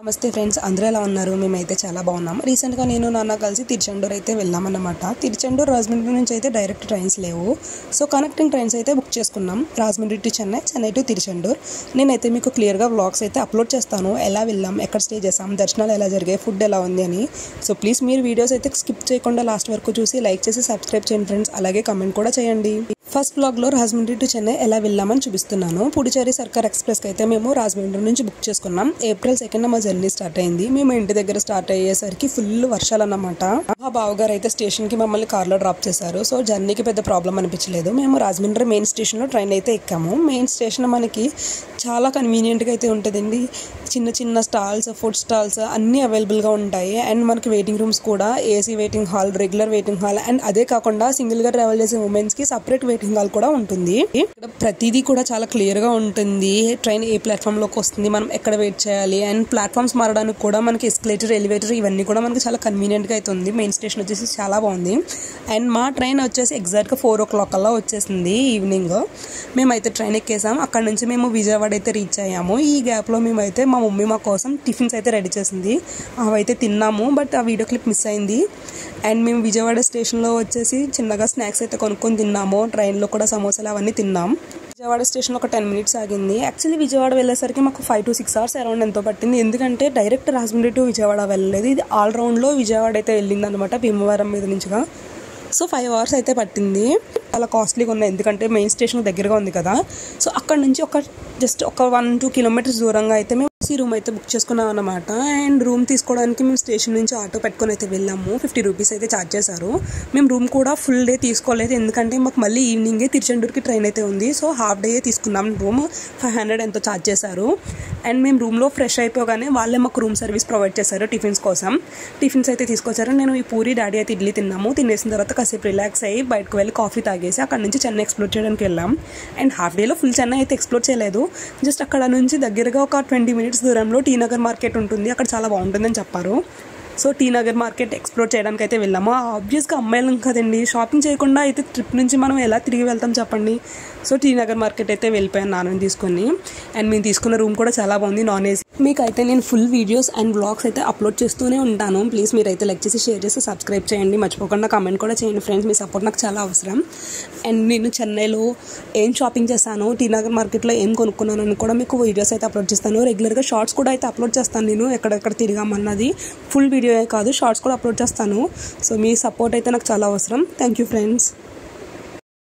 నమస్తే ఫ్రెండ్స్, అందరూ ఎలా ఉన్నారు? మేమైతే చాలా బాగున్నాం. రీసెంట్గా నేను నాన్న కలిసి తిరుచెండూరు అయితే వెళ్ళామన్నమాట. తిరుచెండూరు రాజమండ్రి నుంచి అయితే డైరెక్ట్ ట్రైన్స్ లేవు. సో కనెక్టింగ్ ట్రైన్స్ అయితే బుక్ చేసుకున్నాం. Rajahmundry to Chennai, Chennai to Tiruchendur. నేనైతే మీకు క్లియర్గా వ్లాగ్స్ అయితే అప్లోడ్ చేస్తాను. ఎలా వెళ్ళాం, ఎక్కడ స్టే చేసాం, దర్శనాలు ఎలా జరిగాయి, ఫుడ్ ఎలా ఉంది అని. సో ప్లీజ్ మీరు వీడియోస్ అయితే స్కిప్ చేయకుండా లాస్ట్ వరకు చూసి లైక్ చేసి సబ్స్క్రైబ్ చేయండి ఫ్రెండ్స్. అలాగే కమెంట్ కూడా చేయండి. ఫస్ట్ బ్లాగ్లో రాజమండ్రి టు చెన్నై ఎలా వెళ్ళామని చూపిస్తున్నాను. పుడుచేరి సర్కార్ ఎక్స్ప్రెస్కి అయితే మేము రాజమండ్రి నుంచి బుక్ చేసుకున్నాం. ఏప్రిల్ 2న మా జర్నీ స్టార్ట్ అయింది. మేము ఇంటి దగ్గర స్టార్ట్ అయ్యేసరికి ఫుల్ వర్షాలు అన్నమాట. మా బావగారు అయితే స్టేషన్కి మమ్మల్ని కార్లో డ్రాప్ చేశారు. సో జర్నీకి పెద్ద ప్రాబ్లం అనిపించలేదు. మేము రాజమండ్రి మెయిన్ స్టేషన్లో ట్రైన్ అయితే ఎక్కాము. మెయిన్ స్టేషన్ మనకి చాలా కన్వీనియంట్గా అయితే ఉంటుందండి. చిన్న చిన్న స్టాల్స్, ఫుడ్ స్టాల్స్ అన్నీ అవైలబుల్గా ఉంటాయి. అండ్ మనకి వెయిటింగ్ రూమ్స్ కూడా AC waiting hall, regular waiting hall, and అదే కాకుండా సింగిల్గా ట్రావెల్ చేసే ఉమెన్స్కి సపరేట్ వెయిటింగ్ హాల్ కూడా ఉంటుంది. ఇక్కడ ప్రతిదీ కూడా చాలా క్లియర్గా ఉంటుంది. ట్రైన్ ఏ ప్లాట్ఫామ్లోకి వస్తుంది, మనం ఎక్కడ వెయిట్ చేయాలి, అండ్ ప్లాట్ఫామ్స్ మారడానికి కూడా మనకి ఎస్కలేటర్, ఎలివేటర్ ఇవన్నీ కూడా మనకి చాలా కన్వీనియంట్గా అయితే ఉంది. మెయిన్ స్టేషన్ వచ్చేసి చాలా బాగుంది. అండ్ మా ట్రైన్ వచ్చేసి ఎగ్జాక్ట్గా 4 o'clock అలా వచ్చేసింది ఈవినింగ్. మేమైతే ట్రైన్ ఎక్కేసాం. అక్కడ నుంచి మేము విజయవాడ అయితే రీచ్ అయ్యాము. ఈ గ్యాప్లో మేమైతే మా మమ్మీ మా కోసం టిఫిన్స్ అయితే రెడీ చేసింది. అవైతే తిన్నాము, బట్ ఆ వీడియో క్లిప్ మిస్ అయింది. అండ్ మేము విజయవాడ స్టేషన్లో వచ్చేసి చిన్నగా స్నాక్స్ అయితే కొనుక్కొని తిన్నాము. ట్రైన్లో కూడా సమోసాలు అవన్నీ తిన్నాం. విజయవాడ స్టేషన్లో ఒక 10 minutes ఆగింది. యాక్చువల్లీ విజయవాడ వెళ్ళేసరికి మాకు 5 to 6 hours అరౌండ్ ఎంతో పట్టింది. ఎందుకంటే డైరెక్ట్ రాజమండ్రి టు విజయవాడ వెళ్ళలేదు. ఇది ఆల్రౌండ్లో విజయవాడ అయితే వెళ్ళింది అనమాట, భీమవరం మీద నుంచిగా. సో 5 hours అయితే పట్టింది. చాలా కాస్ట్లీగా ఉన్నాయి, ఎందుకంటే మెయిన్ స్టేషన్ దగ్గరగా ఉంది కదా. సో అక్కడ నుంచి జస్ట్ ఒక 1-2 kilometers దూరంగా అయితే మేము రూమ్ అయితే బుక్ చేసుకున్నాం అనమాట. అండ్ రూమ్ తీసుకోవడానికి మేము స్టేషన్ నుంచి ఆటో పెట్టుకొని అయితే వెళ్ళాము. 50 rupees అయితే ఛార్జ్ చేశారు. మేము రూమ్ కూడా ఫుల్ డే తీసుకోలేదు, ఎందుకంటే మాకు మళ్ళీ ఈవినింగే తిరుచెండూరుకి ట్రైన్ అయితే ఉంది. సో హాఫ్ డే తీసుకున్నాం. రూమ్ 500 ఎంతో ఛార్జ్ చేశారు. అండ్ మేము రూమ్లో ఫ్రెష్ అయిపోగానే వాళ్ళే మాకు రూమ్ సర్వీస్ ప్రొవైడ్ చేశారు టిఫిన్స్ కోసం. టిఫిన్స్ అయితే తీసుకొచ్చారు. నేను ఈ పూరి, డాడీ అయితే ఇడ్లీ తిన్నాము. తినేసిన తర్వాత కాసేపు రిలాక్స్ అయ్యి బయటకు వెళ్ళి కాఫీ తాగేసి అక్కడ నుంచి చెన్నై ఎక్స్ప్లోర్ చేయడానికి వెళ్ళాం. అండ్ హాఫ్ డేలో ఫుల్ చెన్నై అయితే ఎక్స్ప్లోర్ చేయలేదు. జస్ట్ అక్కడ నుంచి దగ్గరగా ఒక 20 minutes దూరంలో టీ నగర్ మార్కెట్ ఉంటుంది. అక్కడ చాలా బాగుంటుందని చెప్పారు. So T Nagar market explore చేయడానికి అయితే వెళ్ళాము. ఆబ్వియస్గా అమ్మాయిలం కదండి, షాపింగ్ చేయకుండా అయితే ట్రిప్ నుంచి మనం ఎలా తిరిగి వెళ్తాం చెప్పండి. సో టీ నగర్ మార్కెట్ అయితే వెళ్ళిపోయాను నాన్నని తీసుకొని. అండ్ మేము తీసుకున్న రూమ్ కూడా చాలా బాగుంది, నాన్ ఏసీ. మీకైతే నేను ఫుల్ వీడియోస్ అండ్ వ్లాగ్స్ అయితే అప్లోడ్ చేస్తూనే ఉంటాను. ప్లీజ్ మీరైతే లైక్ చేసి, షేర్ చేసి, సబ్స్క్రైబ్ చేయండి. మర్చిపోకుండా కామెంట్ కూడా చేయండి ఫ్రెండ్స్. మీ సపోర్ట్ నాకు చాలా అవసరం. అండ్ నేను చెన్నైలో ఏం షాపింగ్ చేస్తాను, టీ నగర్ మార్కెట్లో ఏం కొనుక్కున్నాను అని కూడా మీకు వీడియోస్ అయితే అప్లోడ్ చేస్తాను. రెగ్యులర్గా షార్ట్స్ కూడా అయితే అప్లోడ్ చేస్తాను. నేను ఎక్కడెక్కడ తిరిగామన్నది ఫుల్ వీడియో కాదు, షార్ట్స్ కూడా అప్లోడ్ చేస్తాను. సో మీ సపోర్ట్ అయితే నాకు చాలా అవసరం. Thank you friends.